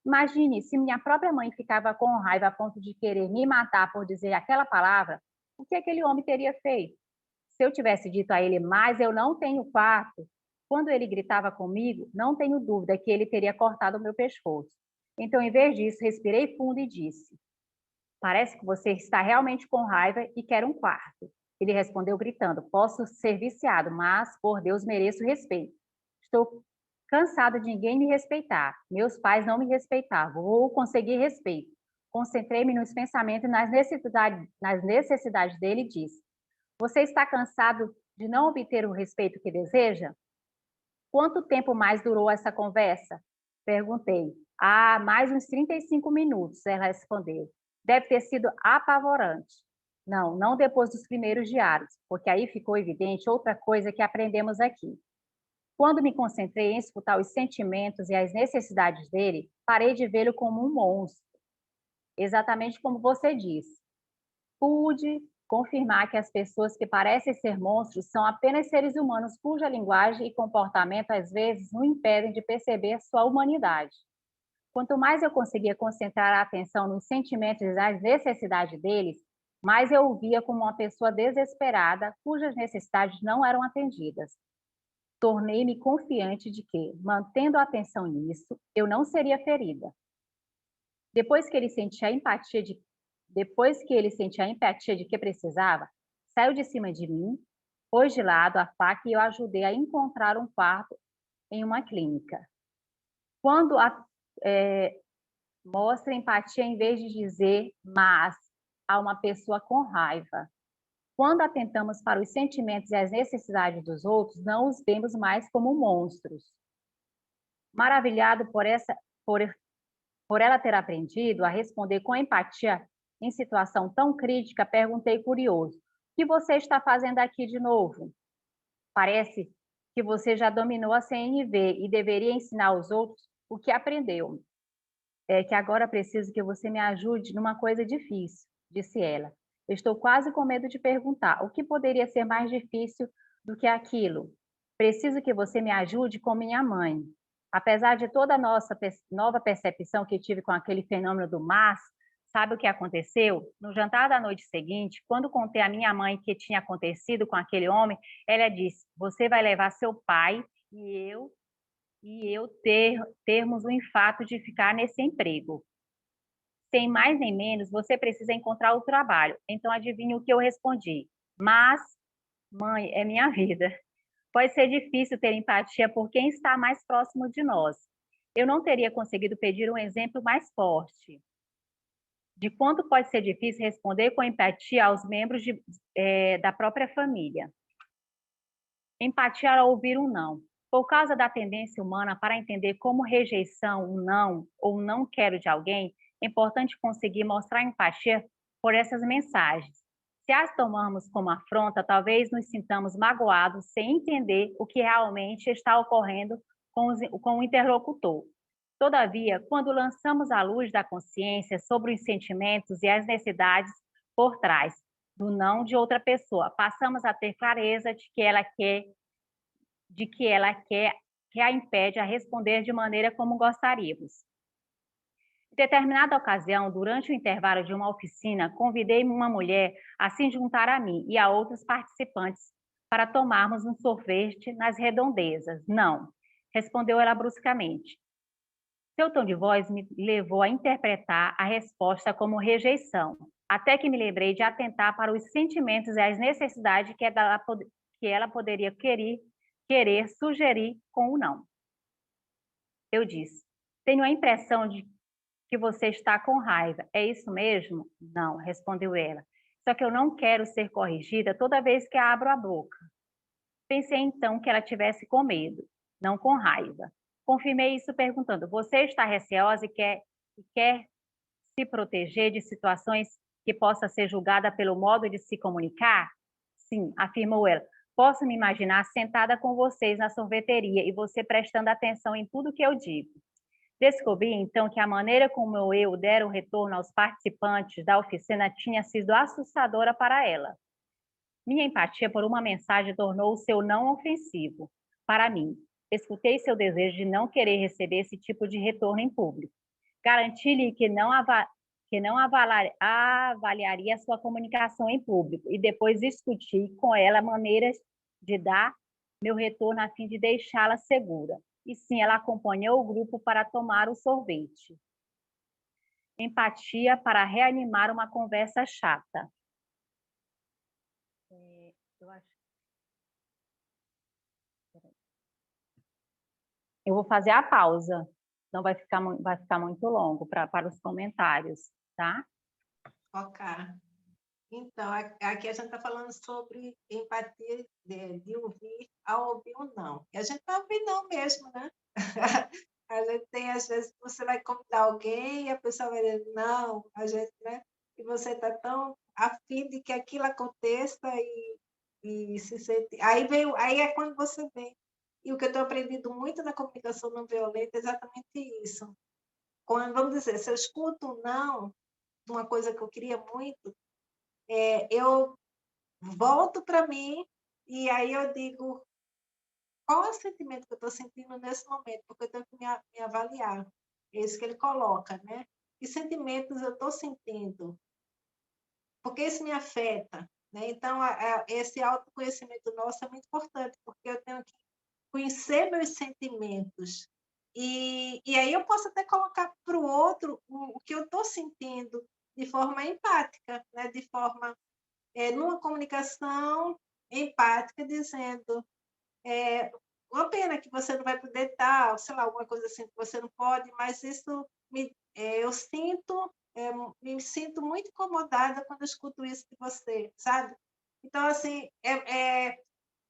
Imagine se minha própria mãe ficava com raiva a ponto de querer me matar por dizer aquela palavra, o que aquele homem teria feito? Se eu tivesse dito a ele: mas eu não tenho quarto, quando ele gritava comigo, não tenho dúvida que ele teria cortado o meu pescoço. Então, em vez disso, respirei fundo e disse: parece que você está realmente com raiva e quer um quarto. Ele respondeu gritando: posso ser viciado, mas, por Deus, mereço respeito. Estou cansado de ninguém me respeitar. Meus pais não me respeitavam. Vou conseguir respeito. Concentrei-me nos pensamentos e nas necessidades dele e disse: você está cansado de não obter o respeito que deseja? Quanto tempo mais durou essa conversa? Perguntei. Ah, mais uns 35 minutos, ela respondeu. Deve ter sido apavorante. Não, não depois dos primeiros diários, porque aí ficou evidente outra coisa que aprendemos aqui. Quando me concentrei em escutar os sentimentos e as necessidades dele, parei de vê-lo como um monstro. Exatamente como você disse. Pude confirmar que as pessoas que parecem ser monstros são apenas seres humanos cuja linguagem e comportamento às vezes nos impedem de perceber sua humanidade. Quanto mais eu conseguia concentrar a atenção nos sentimentos e nas necessidades deles, mais eu o via como uma pessoa desesperada cujas necessidades não eram atendidas. Tornei-me confiante de que, mantendo a atenção nisso, eu não seria ferida. Depois que ele sentia a empatia de que precisava, saiu de cima de mim, pôs de lado a faca e eu ajudei a encontrar um quarto em uma clínica. Quando mostra empatia em vez de dizer mas a uma pessoa com raiva. Quando atentamos para os sentimentos e as necessidades dos outros, não os vemos mais como monstros. Maravilhado por ela ter aprendido a responder com empatia em situação tão crítica, perguntei curioso: o que você está fazendo aqui de novo? Parece que você já dominou a CNV e deveria ensinar aos outros o que aprendeu. É que agora preciso que você me ajude numa coisa difícil, disse ela. Eu estou quase com medo de perguntar o que poderia ser mais difícil do que aquilo. Preciso que você me ajude com minha mãe. Apesar de toda a nossa nova percepção que tive com aquele fenômeno do mas, sabe o que aconteceu? No jantar da noite seguinte, quando contei à minha mãe o que tinha acontecido com aquele homem, ela disse: você vai levar seu pai e eu termos o infarto de ficar nesse emprego. Sem mais nem menos, você precisa encontrar o trabalho. Então, adivinha o que eu respondi? Mas, mãe, é minha vida. Pode ser difícil ter empatia por quem está mais próximo de nós. Eu não teria conseguido pedir um exemplo mais forte de quanto pode ser difícil responder com empatia aos membros da própria família. Empatia ao ouvir um não. Por causa da tendência humana para entender como rejeição, um não ou não quero de alguém, é importante conseguir mostrar empatia por essas mensagens. Se as tomarmos como afronta, talvez nos sintamos magoados sem entender o que realmente está ocorrendo com o interlocutor. Todavia, quando lançamos a luz da consciência sobre os sentimentos e as necessidades por trás do não de outra pessoa, passamos a ter clareza de que ela quer que a impede a responder de maneira como gostaríamos. Em determinada ocasião, durante o intervalo de uma oficina, convidei uma mulher a se juntar a mim e a outros participantes para tomarmos um sorvete nas redondezas. Não, respondeu ela bruscamente. Seu tom de voz me levou a interpretar a resposta como rejeição, até que me lembrei de atentar para os sentimentos e as necessidades que ela poderia querer sugerir com o não. Eu disse: tenho a impressão de que você está com raiva. É isso mesmo? Não, respondeu ela. Só que eu não quero ser corrigida toda vez que abro a boca. Pensei então que ela tivesse com medo, não com raiva. Confirmei isso perguntando: você está receosa e quer se proteger de situações que possa ser julgada pelo modo de se comunicar? Sim, afirmou ela. Posso me imaginar sentada com vocês na sorveteria e você prestando atenção em tudo que eu digo. Descobri, então, que a maneira como eu dera o retorno aos participantes da oficina tinha sido assustadora para ela. Minha empatia por uma mensagem tornou o seu não ofensivo. Para mim, escutei seu desejo de não querer receber esse tipo de retorno em público. Garanti-lhe que não avaliaria a sua comunicação em público e depois discuti com ela maneiras de dar meu retorno a fim de deixá-la segura. E sim, ela acompanhou o grupo para tomar o sorvete. Empatia para reanimar uma conversa chata. Eu vou fazer a pausa, não vai ficar muito longo para os comentários, tá? Ok. Então, aqui a gente está falando sobre empatia de ouvir ao ouvir o não. E a gente não ouve não mesmo, né? A gente tem, às vezes, você vai convidar alguém e a pessoa vai dizer não, a gente, né? E você está tão afim de que aquilo aconteça e se sente... Aí é quando você vem. E o que eu tenho aprendido muito na comunicação não violenta é exatamente isso. Quando, vamos dizer, se eu escuto um não, uma coisa que eu queria muito, eu volto para mim e aí eu digo qual é o sentimento que eu estou sentindo nesse momento, porque eu tenho que me avaliar. É isso que ele coloca, né? Que sentimentos eu estou sentindo? Porque isso me afeta, né? Então, esse autoconhecimento nosso é muito importante, porque eu tenho que conhecer meus sentimentos. E aí eu posso até colocar para o outro o que eu estou sentindo de forma empática, né? De forma, numa comunicação empática, dizendo uma pena que você não vai poder estar, sei lá, alguma coisa assim que você não pode, mas isso eu sinto, me sinto muito incomodada quando eu escuto isso de você, sabe? Então, assim,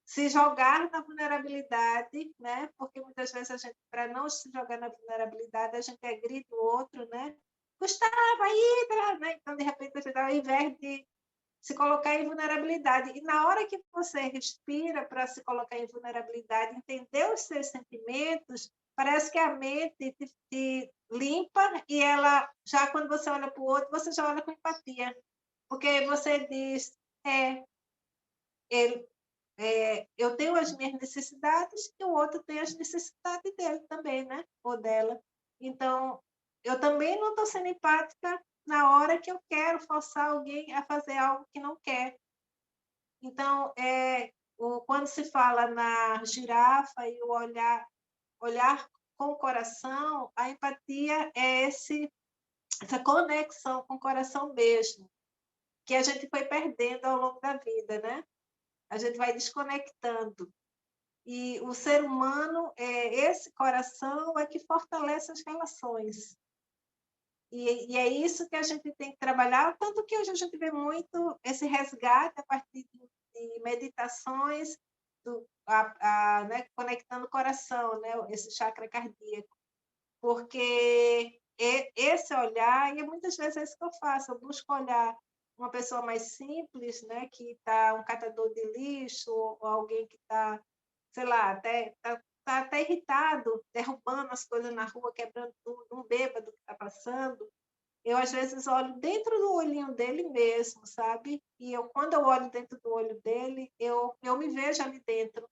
se jogar na vulnerabilidade, né? Porque muitas vezes a gente, para não se jogar na vulnerabilidade, a gente agride o outro, né? Gustavo, aí, né? Então, de repente, a gente, ao invés de se colocar em vulnerabilidade. E na hora que você respira para se colocar em vulnerabilidade, entender os seus sentimentos, parece que a mente te limpa e ela, já quando você olha para o outro, você já olha com empatia. Porque você diz, ele, eu tenho as minhas necessidades e o outro tem as necessidades dele também, né? Ou dela. Então, eu também não estou sendo empática na hora que eu quero forçar alguém a fazer algo que não quer. Então, quando se fala na girafa e o olhar com o coração, a empatia é essa conexão com o coração mesmo, que a gente foi perdendo ao longo da vida, né? A gente vai desconectando. E o ser humano, esse coração é que fortalece as relações. E é isso que a gente tem que trabalhar, tanto que hoje a gente vê muito esse resgate a partir de meditações, né, conectando o coração, né, esse chakra cardíaco. Porque esse olhar, e muitas vezes é isso que eu faço, eu busco olhar uma pessoa mais simples, né, que está um catador de lixo, ou alguém que está, sei lá, tá até irritado, derrubando as coisas na rua, quebrando tudo, um bêbado que está passando. Eu, às vezes, olho dentro do olhinho dele mesmo, sabe? E quando eu olho dentro do olho dele, eu me vejo ali dentro.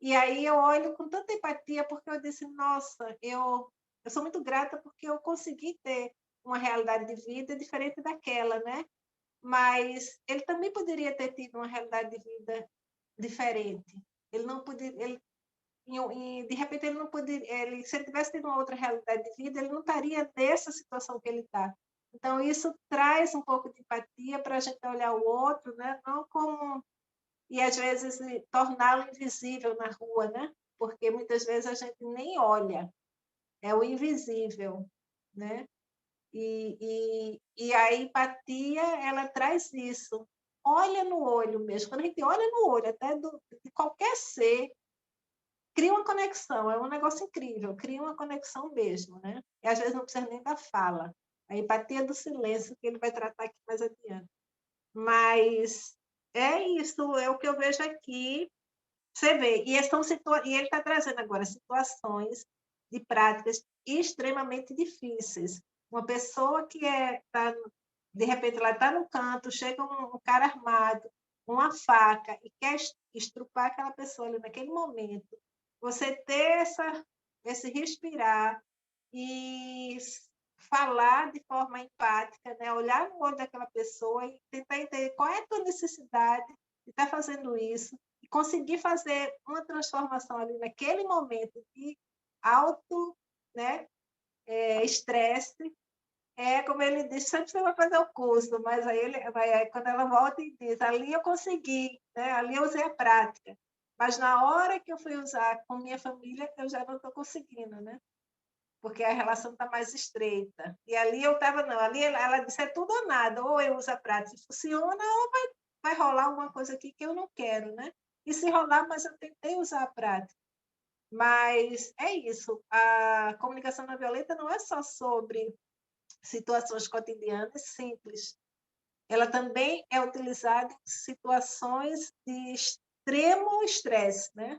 E aí eu olho com tanta empatia, porque eu disse, nossa, eu sou muito grata porque eu consegui ter uma realidade de vida diferente daquela, né? Mas ele também poderia ter tido uma realidade de vida diferente. Ele não poderia, e de repente ele não poderia, se ele tivesse tido uma outra realidade de vida, ele não estaria nessa situação que ele está. Então isso traz um pouco de empatia para a gente olhar o outro, né? Não como e às vezes torná-lo invisível na rua, né? Porque muitas vezes a gente nem olha, é o invisível, né? E a empatia ela traz isso. Olha no olho mesmo. Quando a gente olha no olho, até de qualquer ser, cria uma conexão, é um negócio incrível, cria uma conexão mesmo, né? E às vezes não precisa nem da fala. A empatia do silêncio, que ele vai tratar aqui mais adiante. Mas é isso, é o que eu vejo aqui. Você vê, e ele está trazendo agora situações de práticas extremamente difíceis. Uma pessoa que de repente, ela está no canto, chega um cara armado, uma faca, e quer estrupar aquela pessoa ali naquele momento. Você ter esse respirar e falar de forma empática, né? Olhar no olho daquela pessoa e tentar entender qual é a tua necessidade de estar fazendo isso e conseguir fazer uma transformação ali naquele momento de alto, né, estresse. Como ele disse, sempre você vai fazer o curso, mas quando ela volta e diz, ali eu consegui, né? Ali eu usei a prática. Mas na hora que eu fui usar com minha família, eu já não estou conseguindo, né? Porque a relação está mais estreita. E ali eu estava, não, ali ela disse, é tudo ou nada, ou eu uso a prática e funciona, ou vai rolar alguma coisa aqui que eu não quero, né? E se rolar, mas eu tentei usar a prática. Mas é isso, a comunicação não violenta não é só sobre situações cotidianas simples, ela também é utilizada em situações de extremo estresse, né?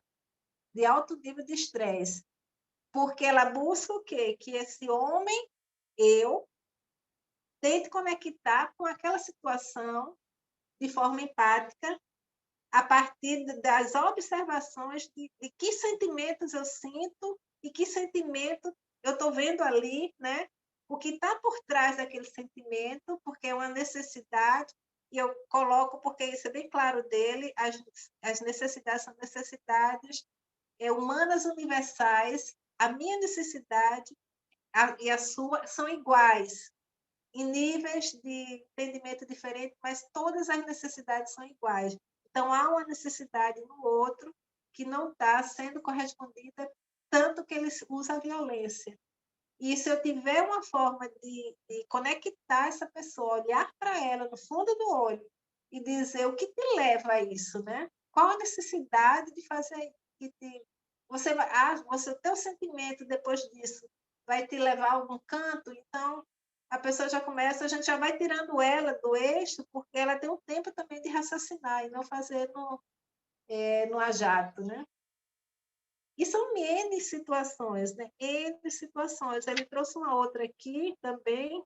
De alto nível de estresse, porque ela busca o quê? Que esse homem, eu, tente conectar com aquela situação de forma empática, a partir das observações de que sentimentos eu sinto e que sentimento eu estou vendo ali, né? O que está por trás daquele sentimento, porque é uma necessidade, e eu coloco, porque isso é bem claro dele, as necessidades são necessidades humanas universais, a minha necessidade e a sua são iguais, em níveis de entendimento diferente, mas todas as necessidades são iguais. Então, há uma necessidade no outro que não está sendo correspondida, tanto que ele usa a violência. E se eu tiver uma forma de conectar essa pessoa, olhar para ela no fundo do olho e dizer o que te leva a isso, né? Qual a necessidade de fazer você vai, o teu sentimento depois disso vai te levar a algum canto, então a pessoa já começa, a gente já vai tirando ela do eixo, porque ela tem um tempo também de raciocinar e não fazer no ajato, né? E são N situações, né? N situações. Ele trouxe uma outra aqui também.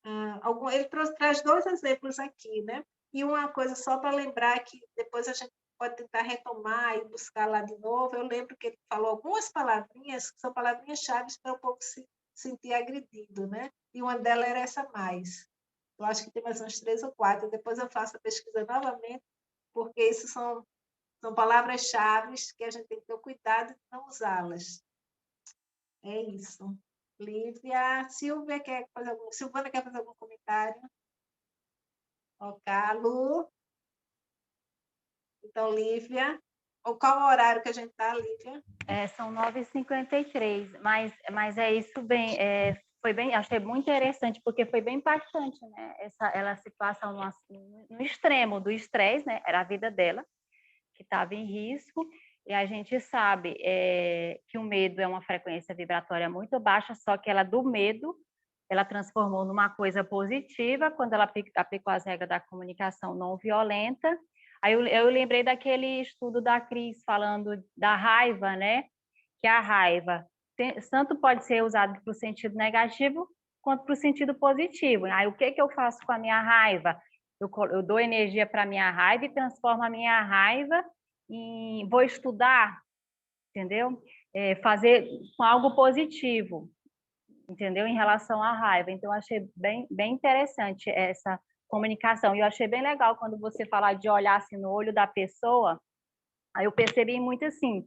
Ele traz 2 exemplos aqui, né? E uma coisa só para lembrar que depois a gente pode tentar retomar e buscar lá de novo. Eu lembro que ele falou algumas palavrinhas que são palavrinhas-chave para o povo se sentir agredido, né? E uma delas era essa mais. Eu acho que tem mais umas 3 ou 4. Depois eu faço a pesquisa novamente, porque isso são palavras-chave que a gente tem que ter o cuidado de não usá-las. É isso. Lívia, Silvana quer fazer algum comentário? Ok, Lu. Então, Lívia. Qual o horário que a gente está, Lívia? São 9h53, mas é isso bem, foi bem, achei muito interessante, porque foi bem impactante, né? Ela se passa no extremo do estresse, né? Era a vida dela que estava em risco, e a gente sabe que o medo é uma frequência vibratória muito baixa, só que ela do medo, ela transformou numa coisa positiva quando ela aplicou as regras da comunicação não violenta. Aí eu lembrei daquele estudo da Cris falando da raiva, né? Que a raiva tanto pode ser usada para o sentido negativo quanto para o sentido positivo. Aí o que eu faço com a minha raiva? Eu dou energia para a minha raiva e transformo a minha raiva em... Vou estudar, entendeu? Fazer com algo positivo, entendeu? Em relação à raiva. Então, eu achei bem interessante essa comunicação. E eu achei bem legal quando você falar de olhar assim, no olho da pessoa. Aí eu percebi muito assim,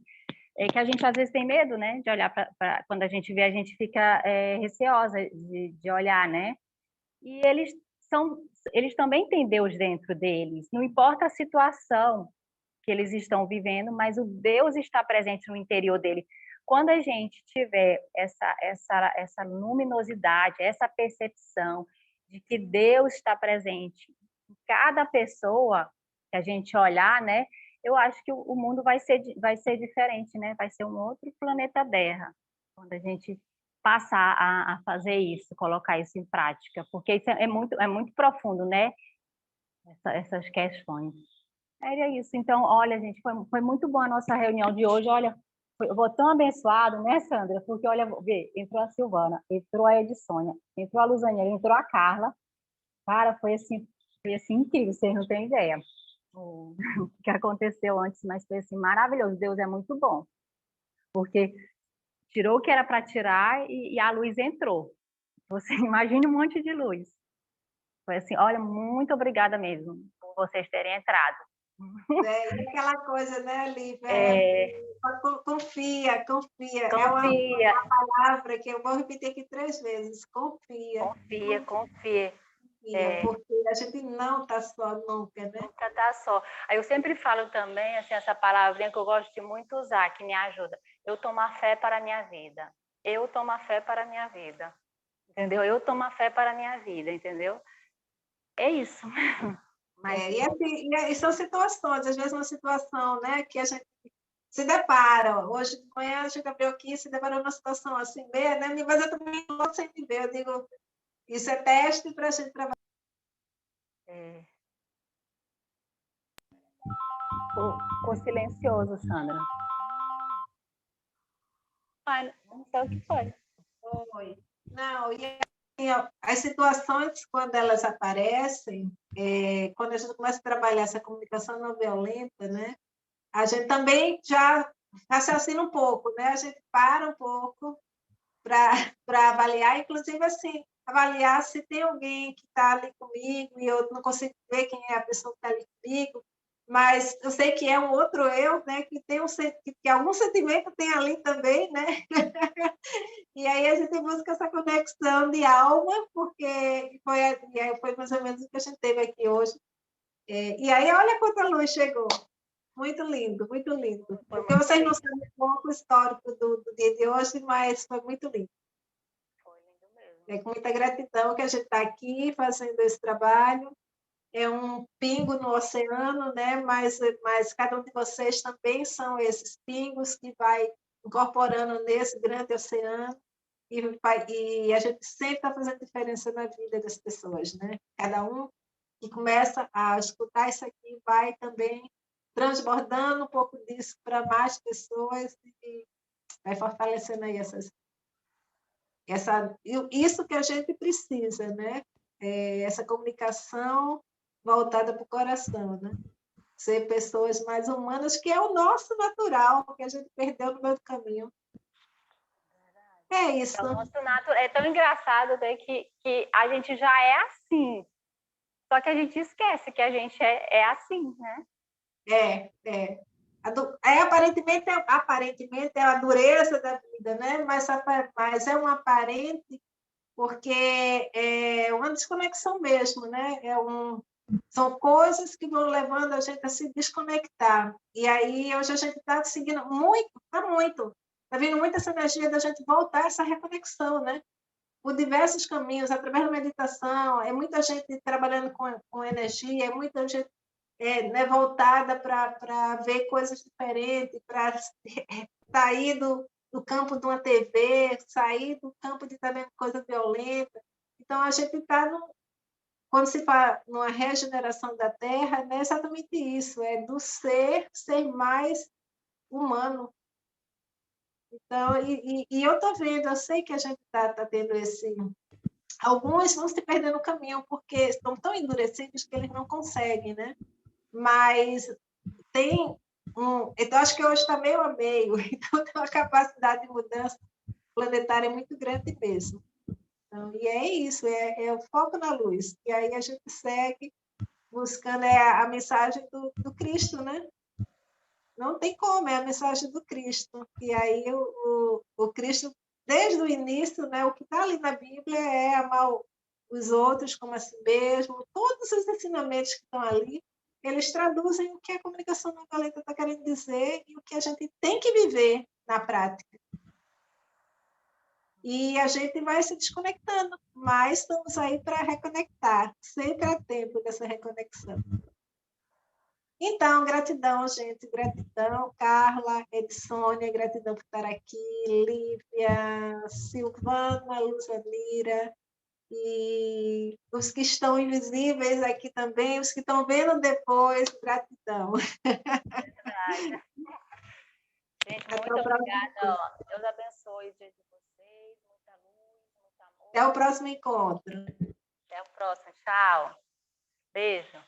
que a gente às vezes tem medo, né? De olhar para... Quando a gente vê, a gente fica receosa de olhar, né? E eles também têm Deus dentro deles. Não importa a situação que eles estão vivendo, mas o Deus está presente no interior dele. Quando a gente tiver essa luminosidade, essa percepção de que Deus está presente em cada pessoa que a gente olhar, né? Eu acho que o mundo vai ser diferente, né? Vai ser um outro planeta Terra, quando a gente passar a fazer isso, colocar isso em prática, porque isso é muito profundo, né? Essas questões. Era isso. Então, olha, gente, foi muito boa a nossa reunião de hoje. Olha, eu vou tão abençoado, né, Sandra? Porque, olha, vê, entrou a Silvana, entrou a Edisônia, entrou a Luzania, entrou a Carla. Cara, foi assim incrível, vocês não têm ideia o que aconteceu antes, mas foi assim maravilhoso. Deus é muito bom, porque tirou o que era para tirar e a luz entrou. Você imagina um monte de luz. Foi assim, olha, muito obrigada mesmo por vocês terem entrado. E aquela coisa, né, Lívia? Confia. Confia. É uma palavra que eu vou repetir aqui 3 vezes. Confia. Confia. Porque a gente não está só nunca, né? Nunca está só. Aí eu sempre falo também, assim, essa palavrinha que eu gosto de muito usar, que me ajuda. Eu tomo a fé para a minha vida. Eu tomo a fé para a minha vida. Entendeu? Eu tomo a fé para a minha vida, entendeu? É isso. Mas... E são situações, às vezes uma situação, né, que a gente se depara. Hoje de manhã a gente abriu aqui e se deparou numa situação assim, né? Mas eu também não vou sempre ver. Eu digo, isso é teste para a gente trabalhar. Ficou silencioso, Sandra. Ai, não sei o que foi. Foi. Não, e as situações, quando elas aparecem, quando a gente começa a trabalhar essa comunicação não violenta, né, a gente também já raciocina um pouco, né? A gente para um pouco para avaliar, inclusive assim, avaliar se tem alguém que está ali comigo e eu não consigo ver quem é a pessoa que está ali comigo, mas eu sei que é um outro eu, né? Que tem que algum sentimento tem ali também, né? E aí a gente busca essa conexão de alma, porque foi mais ou menos o que a gente teve aqui hoje. E aí, olha quanta luz chegou. Muito lindo, muito lindo. Porque vocês não sabem um pouco o histórico do dia de hoje, mas foi muito lindo. Foi lindo mesmo. É com muita gratidão que a gente está aqui fazendo esse trabalho. É um pingo no oceano, né? Mas cada um de vocês também são esses pingos que vai incorporando nesse grande oceano e a gente sempre está fazendo diferença na vida das pessoas, né? Cada um que começa a escutar isso aqui vai também transbordando um pouco disso para mais pessoas e vai fortalecendo aí isso que a gente precisa, né? Essa comunicação voltada para o coração, né? Ser pessoas mais humanas, que é o nosso natural, que a gente perdeu no meio do caminho. É isso. É tão engraçado, né, que a gente já é assim, só que a gente esquece que a gente é assim, né? Aparentemente é a dureza da vida, né? Mas é um aparente porque é uma desconexão mesmo, né? São coisas que vão levando a gente a se desconectar. E aí hoje a gente está seguindo está vindo muito essa energia da gente voltar a essa reconexão, né? Por diversos caminhos, através da meditação, é muita gente trabalhando com energia, é muita gente né, voltada para ver coisas diferentes, para sair do campo de uma TV, sair do campo de estar vendo coisa violenta. Então, a gente está, quando se fala numa regeneração da Terra, é exatamente isso, é do ser mais humano. Então, eu estou vendo, eu sei que a gente está tendo esse... Alguns vão se perder no caminho, porque estão tão endurecidos que eles não conseguem, né? Mas tem então acho que hoje está meio a meio, então tem uma capacidade de mudança planetária muito grande mesmo. Então, e é isso, é o foco na luz. E aí a gente segue buscando a mensagem do Cristo, né? Não tem como, é a mensagem do Cristo. E aí o Cristo, desde o início, né, o que está ali na Bíblia é amar os outros como a si mesmo, todos os ensinamentos que estão ali, eles traduzem o que a comunicação não violenta está querendo dizer e o que a gente tem que viver na prática. E a gente vai se desconectando, mas estamos aí para reconectar, sempre há tempo dessa reconexão. Então, gratidão, gente, gratidão, Carla, Edsônia, gratidão por estar aqui, Lívia, Silvana, Lúcia Lira, e os que estão invisíveis aqui também, os que estão vendo depois, gratidão. Verdade. Gente, muito obrigada. Deus abençoe o dia de vocês, muita luz, muito amor. Até o próximo encontro. Até o próximo. Tchau. Beijo.